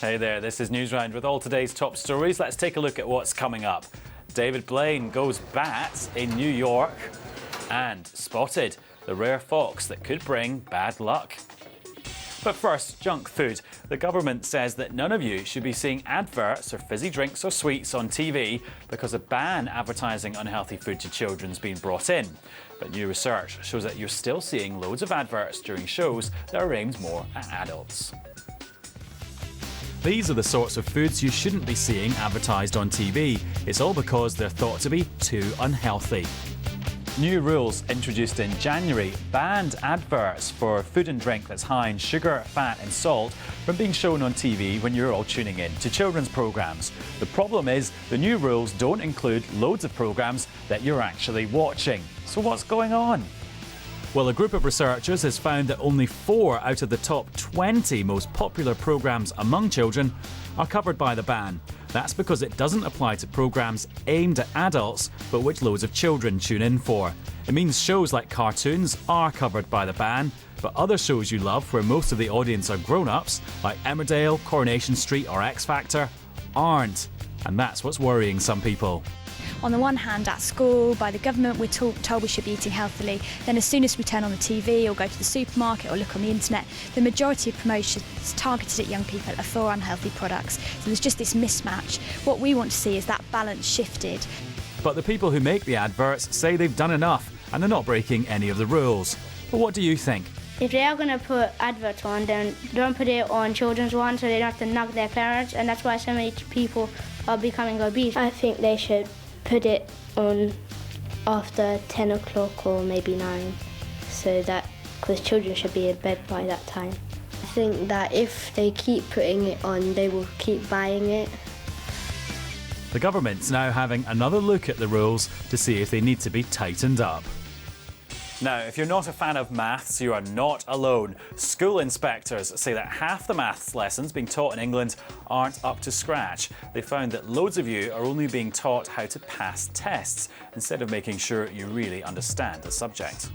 Hey there, this is Newsround with all today's top stories. Let's take a look at what's coming up. David Blaine goes bat in New York and spotted the rare fox that could bring bad luck. But first, junk food. The government says that none of you should be seeing adverts or fizzy drinks or sweets on TV because a ban advertising unhealthy food to children's been brought in. But new research shows that you're still seeing loads of adverts during shows that are aimed more at adults. These are the sorts of foods you shouldn't be seeing advertised on TV. It's all because they're thought to be too unhealthy. New rules introduced in January banned adverts for food and drink that's high in sugar, fat and salt from being shown on TV when you're all tuning in to children's programmes. The problem is the new rules don't include loads of programmes that you're actually watching. So what's going on? Well, a group of researchers has found that only 4 out of the top 20 most popular programmes among children are covered by the ban. That's because it doesn't apply to programmes aimed at adults, but which loads of children tune in for. It means shows like cartoons are covered by the ban, but other shows you love where most of the audience are grown-ups, like Emmerdale, Coronation Street or X Factor, aren't. And that's what's worrying some people. On the one hand, at school, by the government, we're told we should be eating healthily. Then as soon as we turn on the TV or go to the supermarket or look on the internet, the majority of promotions targeted at young people are for unhealthy products. So there's just this mismatch. What we want to see is that balance shifted. But the people who make the adverts say they've done enough and they're not breaking any of the rules. But what do you think? If they are going to put adverts on, then don't put it on children's ones so they don't have to nag their parents, and that's why so many people are becoming obese. I think they should put it on after 10 o'clock or maybe 9, so that, because children should be in bed by that time. I think that if they keep putting it on, they will keep buying it. The government's now having another look at the rules to see if they need to be tightened up. Now, if you're not a fan of maths, you are not alone. School inspectors say that half the maths lessons being taught in England aren't up to scratch. They found that loads of you are only being taught how to pass tests instead of making sure you really understand the subject.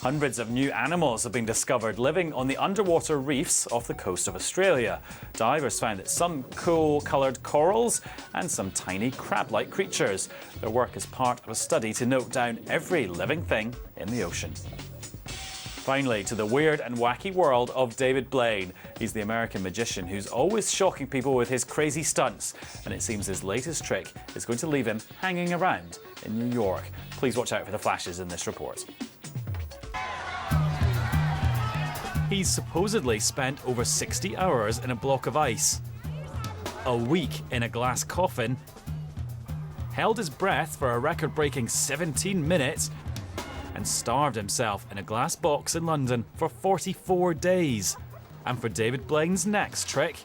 Hundreds of new animals have been discovered living on the underwater reefs off the coast of Australia. Divers found that some cool coloured corals and some tiny crab-like creatures. Their work is part of a study to note down every living thing in the ocean. Finally, to the weird and wacky world of David Blaine. He's the American magician who's always shocking people with his crazy stunts. And it seems his latest trick is going to leave him hanging around in New York. Please watch out for the flashes in this report. He's supposedly spent over 60 hours in a block of ice, a week in a glass coffin, held his breath for a record-breaking 17 minutes, and starved himself in a glass box in London for 44 days. And for David Blaine's next trick,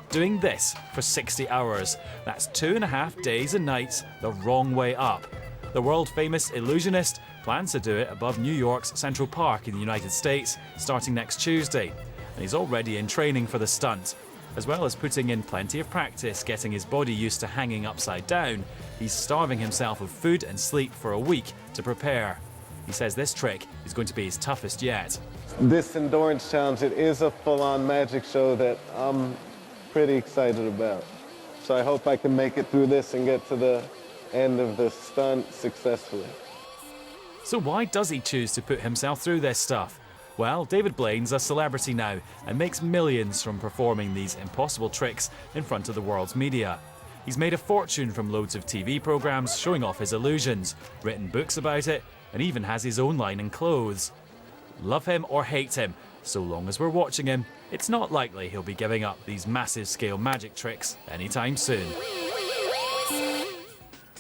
doing this for 60 hours. That's 2.5 days and nights the wrong way up. The world-famous illusionist plans to do it above New York's Central Park in the United States starting next Tuesday. And he's already in training for the stunt. As well as putting in plenty of practice getting his body used to hanging upside down, he's starving himself of food and sleep for a week to prepare. He says this trick is going to be his toughest yet. This endurance challenge, it is a full-on magic show that I'm pretty excited about. So I hope I can make it through this and get to the end of the stunt successfully. So why does he choose to put himself through this stuff? Well, David Blaine's a celebrity now and makes millions from performing these impossible tricks in front of the world's media. He's made a fortune from loads of TV programmes showing off his illusions, written books about it, and even has his own line in clothes. Love him or hate him, so long as we're watching him, it's not likely he'll be giving up these massive scale magic tricks anytime soon.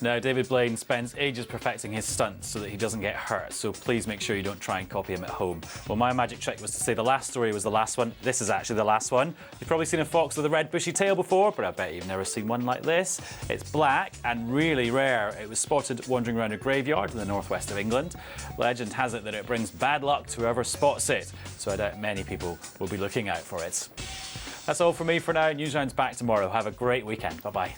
Now, David Blaine spends ages perfecting his stunts so that he doesn't get hurt, so please make sure you don't try and copy him at home. Well, my magic trick was to say the last story was the last one. This is actually the last one. You've probably seen a fox with a red bushy tail before, but I bet you've never seen one like this. It's black and really rare. It was spotted wandering around a graveyard in the northwest of England. Legend has it that it brings bad luck to whoever spots it, so I doubt many people will be looking out for it. That's all from me for now. Newsround's back tomorrow. Have a great weekend. Bye-bye.